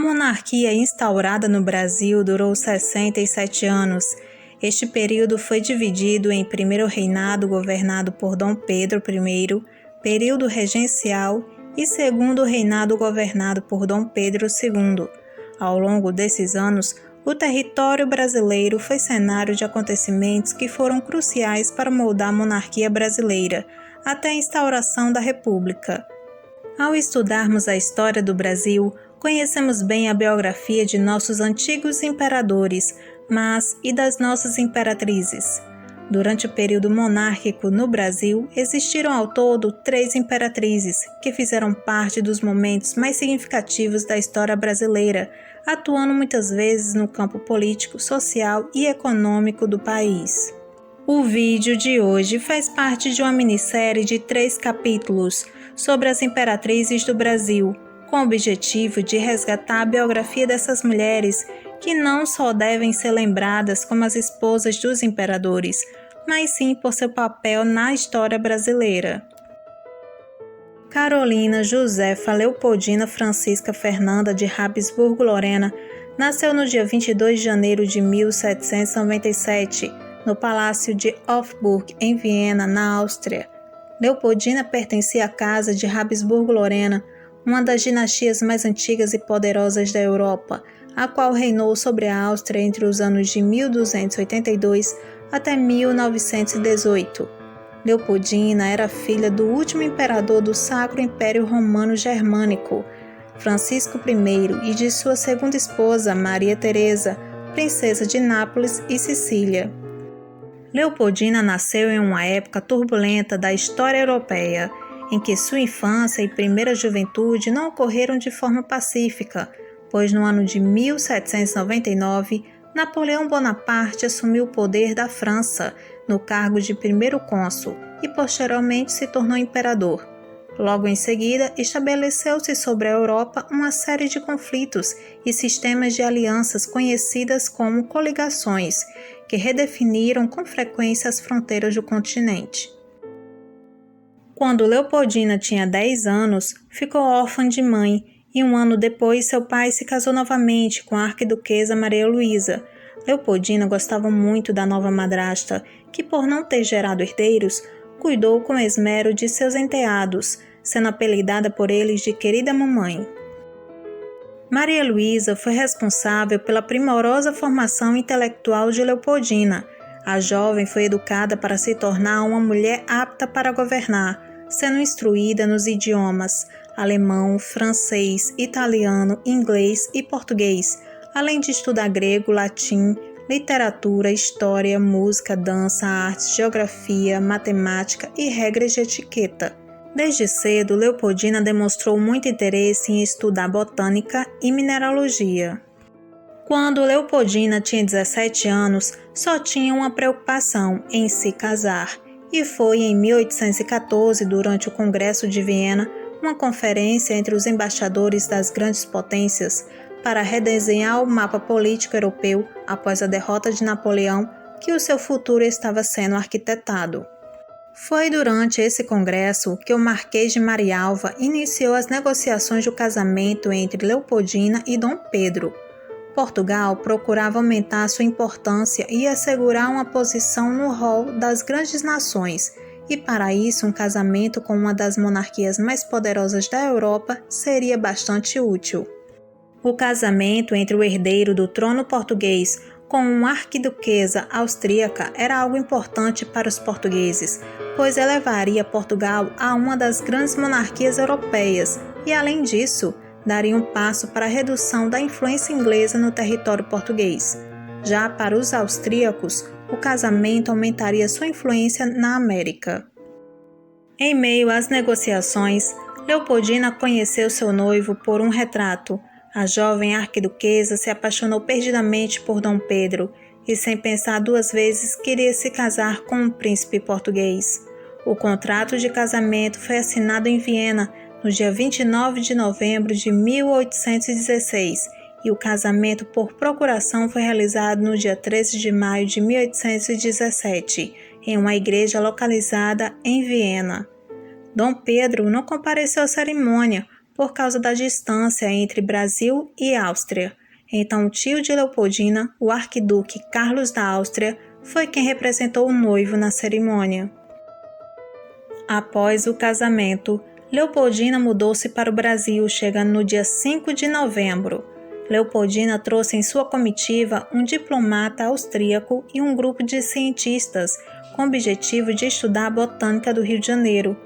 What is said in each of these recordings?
monarquia instaurada no Brasil durou 67 anos. Este período foi dividido em primeiro reinado governado por Dom Pedro I, período regencial, e segundo reinado governado por Dom Pedro II. Ao longo desses anos, o território brasileiro foi cenário de acontecimentos que foram cruciais para moldar a monarquia brasileira, até a instauração da República. Ao estudarmos a história do Brasil, conhecemos bem a biografia de nossos antigos imperadores, mas e das nossas imperatrizes? Durante o período monárquico no Brasil, existiram ao todo 3 imperatrizes, que fizeram parte dos momentos mais significativos da história brasileira, atuando muitas vezes no campo político, social e econômico do país. O vídeo de hoje faz parte de uma minissérie de 3 capítulos sobre as imperatrizes do Brasil, com o objetivo de resgatar a biografia dessas mulheres que não só devem ser lembradas como as esposas dos imperadores, mas sim por seu papel na história brasileira. Carolina Josefa Leopoldina Francisca Fernanda de Habsburgo-Lorena nasceu no dia 22 de janeiro de 1797, no Palácio de Hofburg, em Viena, na Áustria. Leopoldina pertencia à Casa de Habsburgo-Lorena, uma das dinastias mais antigas e poderosas da Europa, a qual reinou sobre a Áustria entre os anos de 1282 até 1918. Leopoldina era filha do último imperador do Sacro Império Romano Germânico, Francisco I, e de sua segunda esposa, Maria Teresa, princesa de Nápoles e Sicília. Leopoldina nasceu em uma época turbulenta da história europeia, em que sua infância e primeira juventude não ocorreram de forma pacífica, pois no ano de 1799, Napoleão Bonaparte assumiu o poder da França, no cargo de primeiro cônsul, e posteriormente se tornou imperador. Logo em seguida, estabeleceu-se sobre a Europa uma série de conflitos e sistemas de alianças conhecidas como coligações, que redefiniram com frequência as fronteiras do continente. Quando Leopoldina tinha 10 anos, ficou órfã de mãe e um ano depois seu pai se casou novamente com a arquiduquesa Maria Luísa. Leopoldina gostava muito da nova madrasta, que por não ter gerado herdeiros, cuidou com esmero de seus enteados, sendo apelidada por eles de querida mamãe. Maria Luísa foi responsável pela primorosa formação intelectual de Leopoldina. A jovem foi educada para se tornar uma mulher apta para governar, sendo instruída nos idiomas alemão, francês, italiano, inglês e português, além de estudar grego, latim, literatura, história, música, dança, artes, geografia, matemática e regras de etiqueta. Desde cedo, Leopoldina demonstrou muito interesse em estudar botânica e mineralogia. Quando Leopoldina tinha 17 anos, só tinha uma preocupação em se casar, e foi em 1814, durante o Congresso de Viena, uma conferência entre os embaixadores das grandes potências para redesenhar o mapa político europeu após a derrota de Napoleão, que o seu futuro estava sendo arquitetado. Foi durante esse congresso que o Marquês de Marialva iniciou as negociações do casamento entre Leopoldina e Dom Pedro. Portugal procurava aumentar sua importância e assegurar uma posição no rol das grandes nações, e para isso um casamento com uma das monarquias mais poderosas da Europa seria bastante útil. O casamento entre o herdeiro do trono português com uma arquiduquesa austríaca era algo importante para os portugueses, pois elevaria Portugal a uma das grandes monarquias europeias e, além disso, daria um passo para a redução da influência inglesa no território português. Já para os austríacos, o casamento aumentaria sua influência na América. Em meio às negociações, Leopoldina conheceu seu noivo por um retrato. A jovem arquiduquesa se apaixonou perdidamente por Dom Pedro e, sem pensar 2 vezes, queria se casar com um príncipe português. O contrato de casamento foi assinado em Viena no dia 29 de novembro de 1816 e o casamento por procuração foi realizado no dia 13 de maio de 1817, em uma igreja localizada em Viena. Dom Pedro não compareceu à cerimônia, por causa da distância entre Brasil e Áustria. Então, o tio de Leopoldina, o arquiduque Carlos da Áustria, foi quem representou o noivo na cerimônia. Após o casamento, Leopoldina mudou-se para o Brasil, chegando no dia 5 de novembro. Leopoldina trouxe em sua comitiva um diplomata austríaco e um grupo de cientistas, com o objetivo de estudar a botânica do Rio de Janeiro.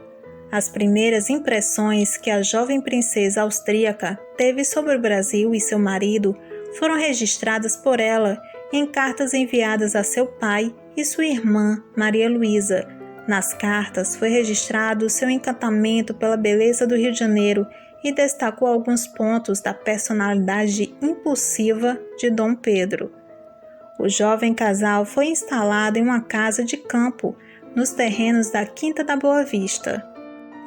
As primeiras impressões que a jovem princesa austríaca teve sobre o Brasil e seu marido foram registradas por ela em cartas enviadas a seu pai e sua irmã, Maria Luísa. Nas cartas foi registrado seu encantamento pela beleza do Rio de Janeiro e destacou alguns pontos da personalidade impulsiva de Dom Pedro. O jovem casal foi instalado em uma casa de campo, nos terrenos da Quinta da Boa Vista.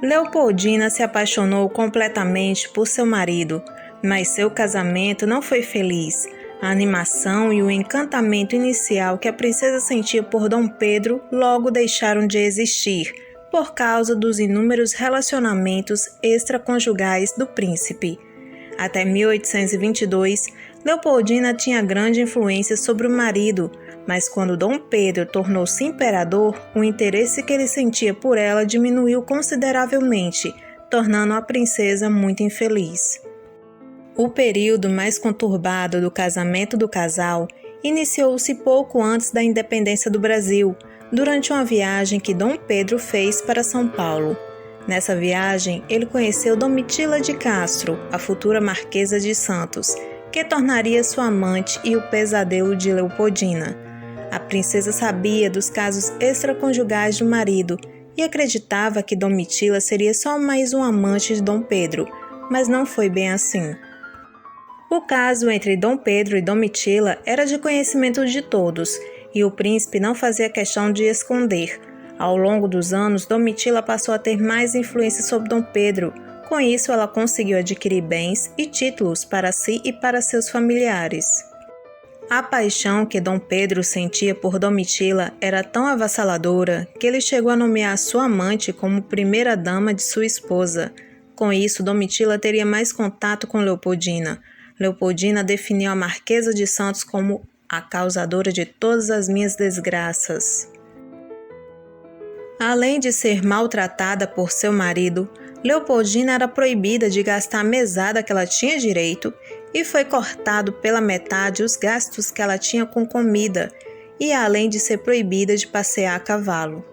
Leopoldina se apaixonou completamente por seu marido, mas seu casamento não foi feliz. A animação e o encantamento inicial que a princesa sentia por Dom Pedro logo deixaram de existir, por causa dos inúmeros relacionamentos extraconjugais do príncipe. Até 1822, Leopoldina tinha grande influência sobre o marido, mas quando Dom Pedro tornou-se imperador, o interesse que ele sentia por ela diminuiu consideravelmente, tornando a princesa muito infeliz. O período mais conturbado do casamento do casal iniciou-se pouco antes da independência do Brasil, durante uma viagem que Dom Pedro fez para São Paulo. Nessa viagem, ele conheceu Domitila de Castro, a futura Marquesa de Santos, que tornaria sua amante e o pesadelo de Leopoldina. A princesa sabia dos casos extraconjugais do marido e acreditava que Domitila seria só mais um amante de Dom Pedro, mas não foi bem assim. O caso entre Dom Pedro e Domitila era de conhecimento de todos, e o príncipe não fazia questão de esconder. Ao longo dos anos, Domitila passou a ter mais influência sobre Dom Pedro. Com isso, ela conseguiu adquirir bens e títulos para si e para seus familiares. A paixão que Dom Pedro sentia por Domitila era tão avassaladora que ele chegou a nomear sua amante como primeira-dama de sua esposa. Com isso, Domitila teria mais contato com Leopoldina. Leopoldina definiu a Marquesa de Santos como a causadora de todas as minhas desgraças. Além de ser maltratada por seu marido, Leopoldina era proibida de gastar a mesada que ela tinha direito e foi cortado pela metade os gastos que ela tinha com comida, e além de ser proibida de passear a cavalo.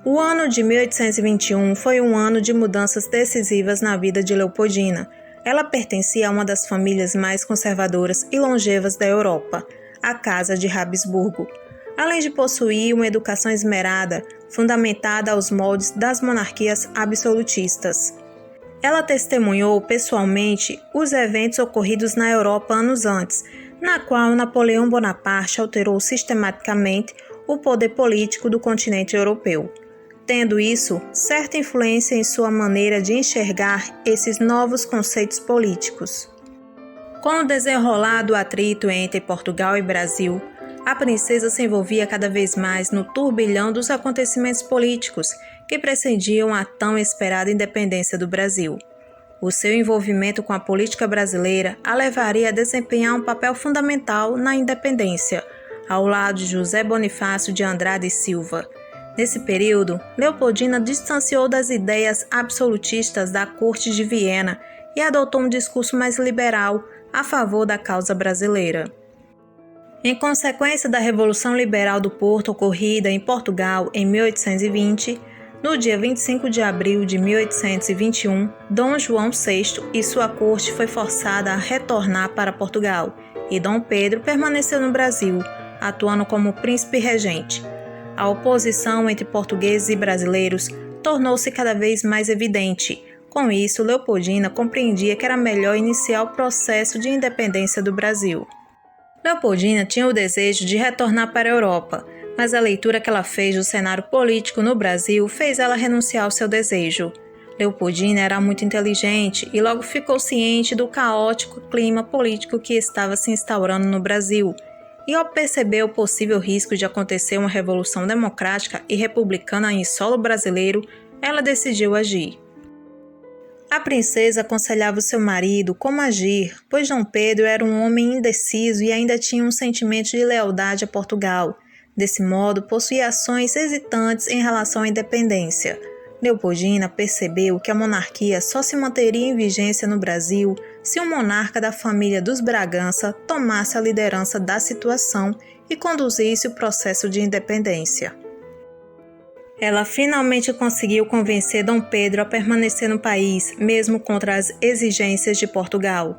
O ano de 1821 foi um ano de mudanças decisivas na vida de Leopoldina. Ela pertencia a uma das famílias mais conservadoras e longevas da Europa, a Casa de Habsburgo, além de possuir uma educação esmerada, fundamentada aos moldes das monarquias absolutistas. Ela testemunhou pessoalmente os eventos ocorridos na Europa anos antes, na qual Napoleão Bonaparte alterou sistematicamente o poder político do continente europeu, tendo isso certa influência em sua maneira de enxergar esses novos conceitos políticos. Com o desenrolar do atrito entre Portugal e Brasil, a princesa se envolvia cada vez mais no turbilhão dos acontecimentos políticos que precediam a tão esperada independência do Brasil. O seu envolvimento com a política brasileira a levaria a desempenhar um papel fundamental na independência, ao lado de José Bonifácio de Andrade e Silva. Nesse período, Leopoldina distanciou das ideias absolutistas da corte de Viena e adotou um discurso mais liberal a favor da causa brasileira. Em consequência da Revolução Liberal do Porto ocorrida em Portugal em 1820, no dia 25 de abril de 1821, Dom João VI e sua corte foi forçada a retornar para Portugal, e Dom Pedro permaneceu no Brasil, atuando como príncipe regente. A oposição entre portugueses e brasileiros tornou-se cada vez mais evidente. Com isso, Leopoldina compreendia que era melhor iniciar o processo de independência do Brasil. Leopoldina tinha o desejo de retornar para a Europa, mas a leitura que ela fez do cenário político no Brasil fez ela renunciar ao seu desejo. Leopoldina era muito inteligente e logo ficou ciente do caótico clima político que estava se instaurando no Brasil, e ao perceber o possível risco de acontecer uma revolução democrática e republicana em solo brasileiro, ela decidiu agir. A princesa aconselhava o seu marido como agir, pois Dom Pedro era um homem indeciso e ainda tinha um sentimento de lealdade a Portugal. Desse modo, possuía ações hesitantes em relação à independência. Leopoldina percebeu que a monarquia só se manteria em vigência no Brasil se um monarca da família dos Bragança tomasse a liderança da situação e conduzisse o processo de independência. Ela finalmente conseguiu convencer Dom Pedro a permanecer no país, mesmo contra as exigências de Portugal.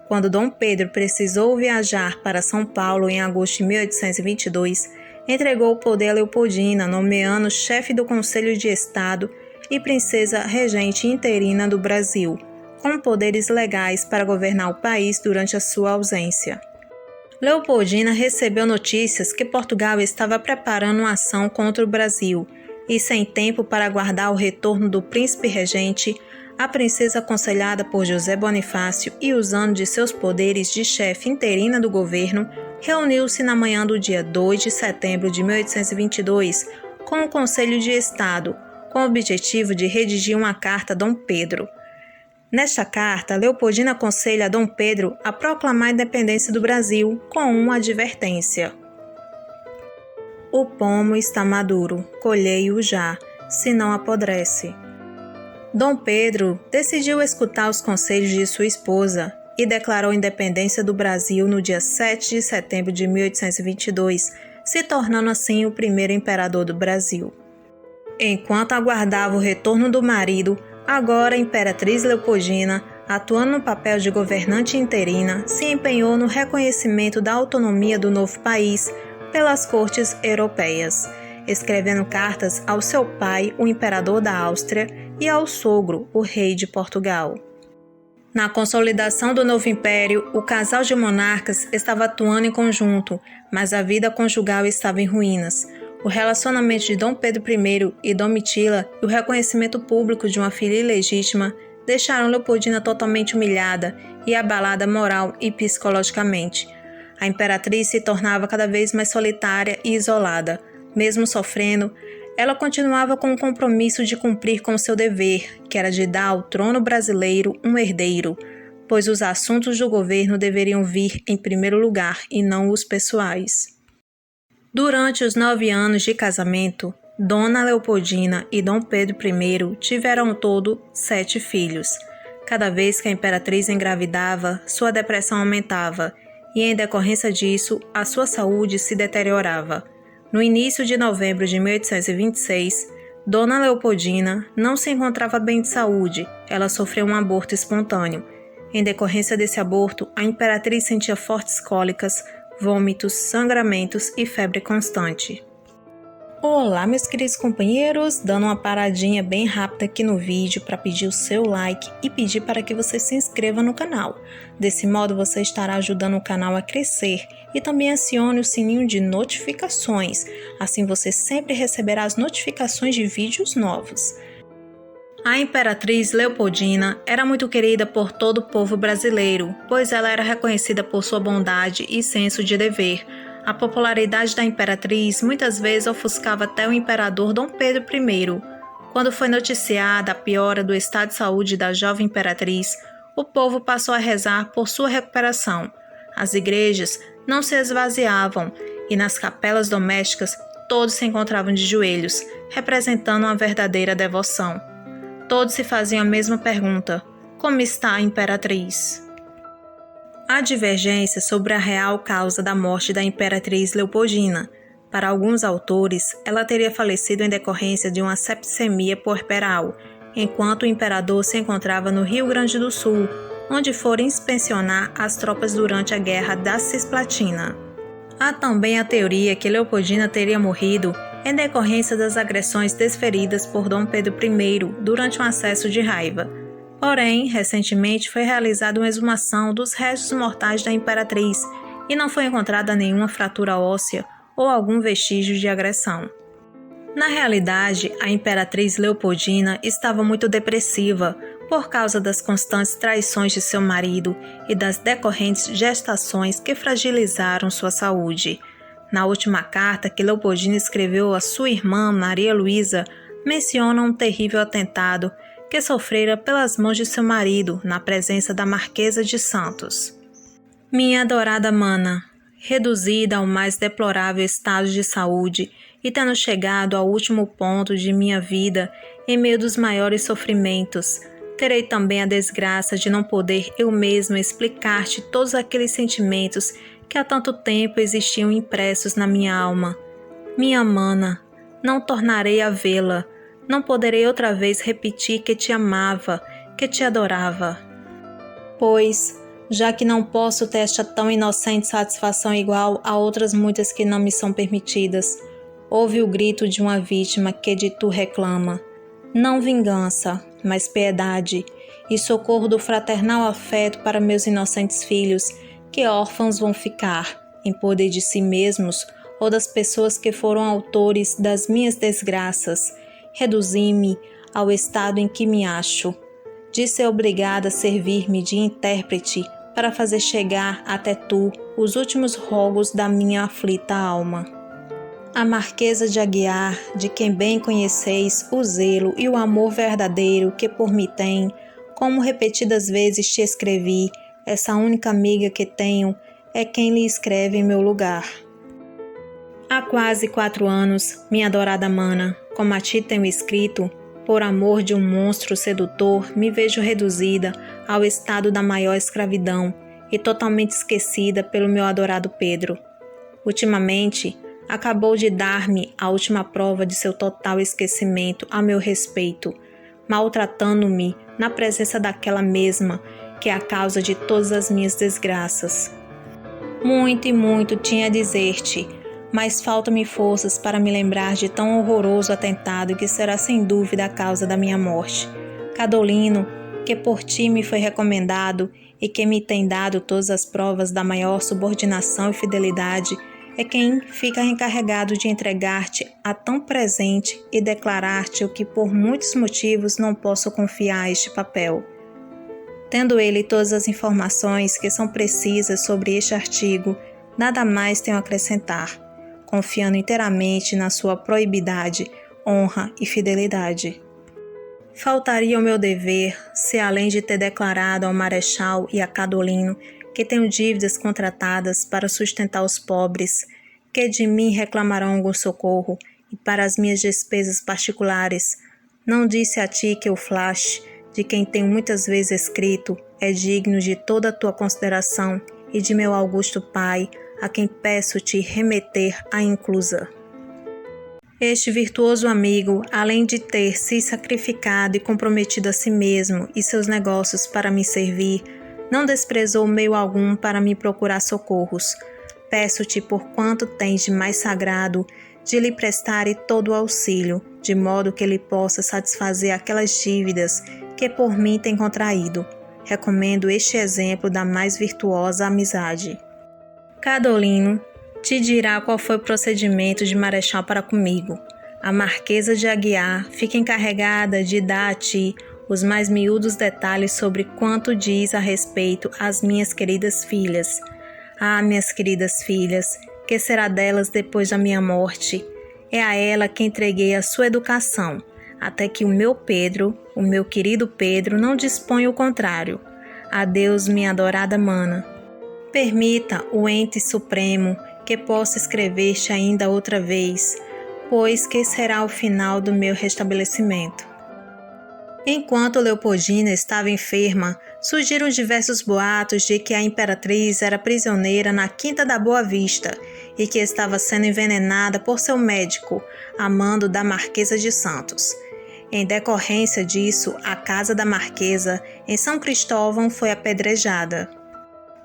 Quando Dom Pedro precisou viajar para São Paulo em agosto de 1822, entregou o poder a Leopoldina, nomeando chefe do Conselho de Estado e princesa regente interina do Brasil, com poderes legais para governar o país durante a sua ausência. Leopoldina recebeu notícias que Portugal estava preparando uma ação contra o Brasil e, sem tempo para aguardar o retorno do príncipe regente, a princesa, aconselhada por José Bonifácio e usando de seus poderes de chefe interina do governo, reuniu-se na manhã do dia 2 de setembro de 1822 com o Conselho de Estado, com o objetivo de redigir uma carta a Dom Pedro. Nesta carta, Leopoldina aconselha a Dom Pedro a proclamar a independência do Brasil com uma advertência. O pomo está maduro, colhei-o já, senão apodrece. Dom Pedro decidiu escutar os conselhos de sua esposa e declarou a independência do Brasil no dia 7 de setembro de 1822, se tornando assim o primeiro imperador do Brasil. Enquanto aguardava o retorno do marido, agora a imperatriz Leopoldina, atuando no papel de governante interina, se empenhou no reconhecimento da autonomia do novo país pelas cortes europeias, escrevendo cartas ao seu pai, o imperador da Áustria, e ao sogro, o rei de Portugal. Na consolidação do novo império, o casal de monarcas estava atuando em conjunto, mas a vida conjugal estava em ruínas. O relacionamento de Dom Pedro I e Domitila e o reconhecimento público de uma filha ilegítima deixaram Leopoldina totalmente humilhada e abalada moral e psicologicamente. A imperatriz se tornava cada vez mais solitária e isolada. Mesmo sofrendo, ela continuava com o compromisso de cumprir com seu dever, que era de dar ao trono brasileiro um herdeiro, pois os assuntos do governo deveriam vir em primeiro lugar e não os pessoais. Durante os 9 anos de casamento, Dona Leopoldina e Dom Pedro I tiveram ao todo 7 filhos. Cada vez que a imperatriz engravidava, sua depressão aumentava, e em decorrência disso, a sua saúde se deteriorava. No início de novembro de 1826, Dona Leopoldina não se encontrava bem de saúde, ela sofreu um aborto espontâneo. Em decorrência desse aborto, a imperatriz sentia fortes cólicas, vômitos, sangramentos e febre constante. Olá, meus queridos companheiros, dando uma paradinha bem rápida aqui no vídeo para pedir o seu like e pedir para que você se inscreva no canal. Desse modo você estará ajudando o canal a crescer e também acione o sininho de notificações, assim você sempre receberá as notificações de vídeos novos. A imperatriz Leopoldina era muito querida por todo o povo brasileiro, pois ela era reconhecida por sua bondade e senso de dever. A popularidade da imperatriz muitas vezes ofuscava até o imperador Dom Pedro I. Quando foi noticiada a piora do estado de saúde da jovem imperatriz, o povo passou a rezar por sua recuperação. As igrejas não se esvaziavam e nas capelas domésticas todos se encontravam de joelhos, representando uma verdadeira devoção. Todos se faziam a mesma pergunta: como está a imperatriz? Há divergência sobre a real causa da morte da imperatriz Leopoldina. Para alguns autores, ela teria falecido em decorrência de uma septicemia puerperal, enquanto o imperador se encontrava no Rio Grande do Sul, onde fora inspecionar as tropas durante a Guerra da Cisplatina. Há também a teoria que Leopoldina teria morrido em decorrência das agressões desferidas por Dom Pedro I durante um acesso de raiva. Porém, recentemente foi realizada uma exumação dos restos mortais da imperatriz e não foi encontrada nenhuma fratura óssea ou algum vestígio de agressão. Na realidade, a imperatriz Leopoldina estava muito depressiva por causa das constantes traições de seu marido e das decorrentes gestações que fragilizaram sua saúde. Na última carta que Leopoldina escreveu à sua irmã Maria Luísa, menciona um terrível atentado que sofrera pelas mãos de seu marido na presença da Marquesa de Santos. Minha adorada mana, reduzida ao mais deplorável estado de saúde e tendo chegado ao último ponto de minha vida em meio dos maiores sofrimentos, terei também a desgraça de não poder eu mesma explicar-te todos aqueles sentimentos que há tanto tempo existiam impressos na minha alma. Minha mana, não tornarei a vê-la, não poderei outra vez repetir que te amava, que te adorava. Pois, já que não posso ter esta tão inocente satisfação igual a outras muitas que não me são permitidas, ouve o grito de uma vítima que de tu reclama. Não vingança, mas piedade, e socorro do fraternal afeto para meus inocentes filhos, que órfãos vão ficar, em poder de si mesmos ou das pessoas que foram autores das minhas desgraças. Reduzi-me ao estado em que me acho, de ser obrigada a servir-me de intérprete para fazer chegar até tu os últimos rogos da minha aflita alma. A Marquesa de Aguiar, de quem bem conheceis o zelo e o amor verdadeiro que por mim tem, como repetidas vezes te escrevi, essa única amiga que tenho é quem lhe escreve em meu lugar. Há quase 4 anos, minha adorada mana, como a ti tenho escrito, por amor de um monstro sedutor, me vejo reduzida ao estado da maior escravidão e totalmente esquecida pelo meu adorado Pedro. Ultimamente, acabou de dar-me a última prova de seu total esquecimento a meu respeito, maltratando-me na presença daquela mesma que é a causa de todas as minhas desgraças. Muito e muito tinha a dizer-te, mas faltam-me forças para me lembrar de tão horroroso atentado que será sem dúvida a causa da minha morte. Cadolino, que por ti me foi recomendado e que me tem dado todas as provas da maior subordinação e fidelidade, é quem fica encarregado de entregar-te a tão presente e declarar-te o que por muitos motivos não posso confiar a este papel. Tendo ele todas as informações que são precisas sobre este artigo, nada mais tenho a acrescentar, confiando inteiramente na sua probidade, honra e fidelidade. Faltaria ao meu dever se, além de ter declarado ao Marechal e a Cadolino que tenho dívidas contratadas para sustentar os pobres, que de mim reclamarão algum socorro e para as minhas despesas particulares, não disse a ti que o Flash, de quem tenho muitas vezes escrito, é digno de toda a tua consideração e de meu augusto pai, a quem peço-te remeter a inclusa. Este virtuoso amigo, além de ter se sacrificado e comprometido a si mesmo e seus negócios para me servir, não desprezou meio algum para me procurar socorros. Peço-te, por quanto tens de mais sagrado, de lhe prestare todo o auxílio, de modo que ele possa satisfazer aquelas dívidas que por mim tem contraído. Recomendo este exemplo da mais virtuosa amizade. Cadolino te dirá qual foi o procedimento de Marechal para comigo. A Marquesa de Aguiar fica encarregada de dar a ti os mais miúdos detalhes sobre quanto diz a respeito às minhas queridas filhas. Ah, minhas queridas filhas, que será delas depois da minha morte? É a ela que entreguei a sua educação, até que o meu Pedro, o meu querido Pedro, não disponha o contrário. Adeus, minha adorada mana. Permita, o ente supremo, que possa escrever-te ainda outra vez, pois que será o final do meu restabelecimento. Enquanto Leopoldina estava enferma, surgiram diversos boatos de que a imperatriz era prisioneira na Quinta da Boa Vista e que estava sendo envenenada por seu médico, a mando da Marquesa de Santos. Em decorrência disso, a casa da Marquesa, em São Cristóvão, foi apedrejada.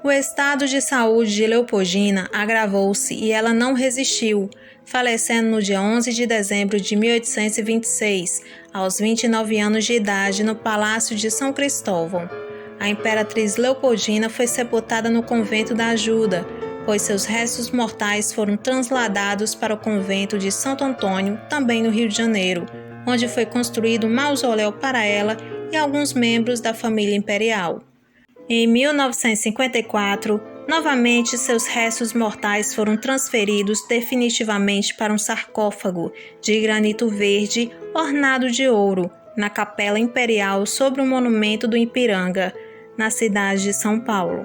O estado de saúde de Leopoldina agravou-se e ela não resistiu, falecendo no dia 11 de dezembro de 1826, aos 29 anos de idade, no Palácio de São Cristóvão. A imperatriz Leopoldina foi sepultada no convento da Ajuda, pois seus restos mortais foram transladados para o convento de Santo Antônio, também no Rio de Janeiro, onde foi construído um mausoléu para ela e alguns membros da família imperial. Em 1954, novamente seus restos mortais foram transferidos definitivamente para um sarcófago de granito verde ornado de ouro, na Capela Imperial sobre o Monumento do Ipiranga, na cidade de São Paulo.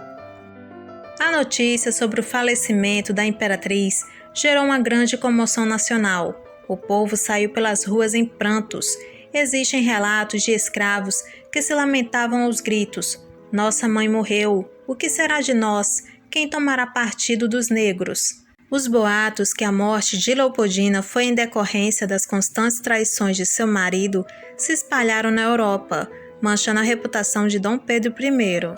A notícia sobre o falecimento da imperatriz gerou uma grande comoção nacional. O povo saiu pelas ruas em prantos. Existem relatos de escravos que se lamentavam aos gritos: "Nossa mãe morreu! O que será de nós? Quem tomará partido dos negros?" Os boatos que a morte de Leopoldina foi em decorrência das constantes traições de seu marido se espalharam na Europa, manchando a reputação de Dom Pedro I.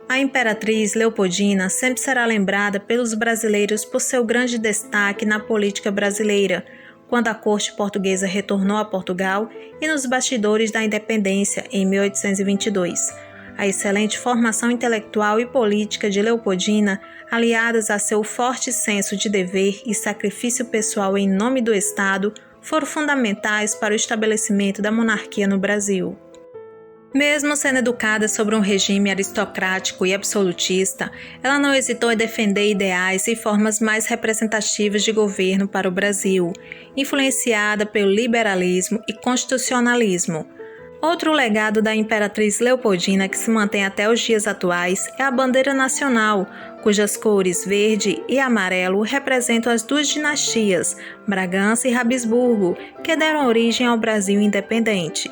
A imperatriz Leopoldina sempre será lembrada pelos brasileiros por seu grande destaque na política brasileira, quando a corte portuguesa retornou a Portugal e nos bastidores da independência em 1822. A excelente formação intelectual e política de Leopoldina, aliadas a seu forte senso de dever e sacrifício pessoal em nome do Estado, foram fundamentais para o estabelecimento da monarquia no Brasil. Mesmo sendo educada sobre um regime aristocrático e absolutista, ela não hesitou em defender ideais e formas mais representativas de governo para o Brasil, influenciada pelo liberalismo e constitucionalismo. Outro legado da imperatriz Leopoldina que se mantém até os dias atuais é a bandeira nacional, cujas cores verde e amarelo representam as duas dinastias, Bragança e Habsburgo, que deram origem ao Brasil independente.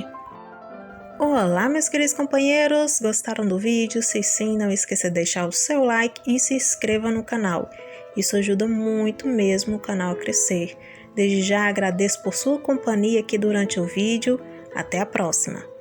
Olá, meus queridos companheiros, gostaram do vídeo? Se sim, não esqueça de deixar o seu like e se inscreva no canal. Isso ajuda muito mesmo o canal a crescer. Desde já agradeço por sua companhia aqui durante o vídeo. Até a próxima!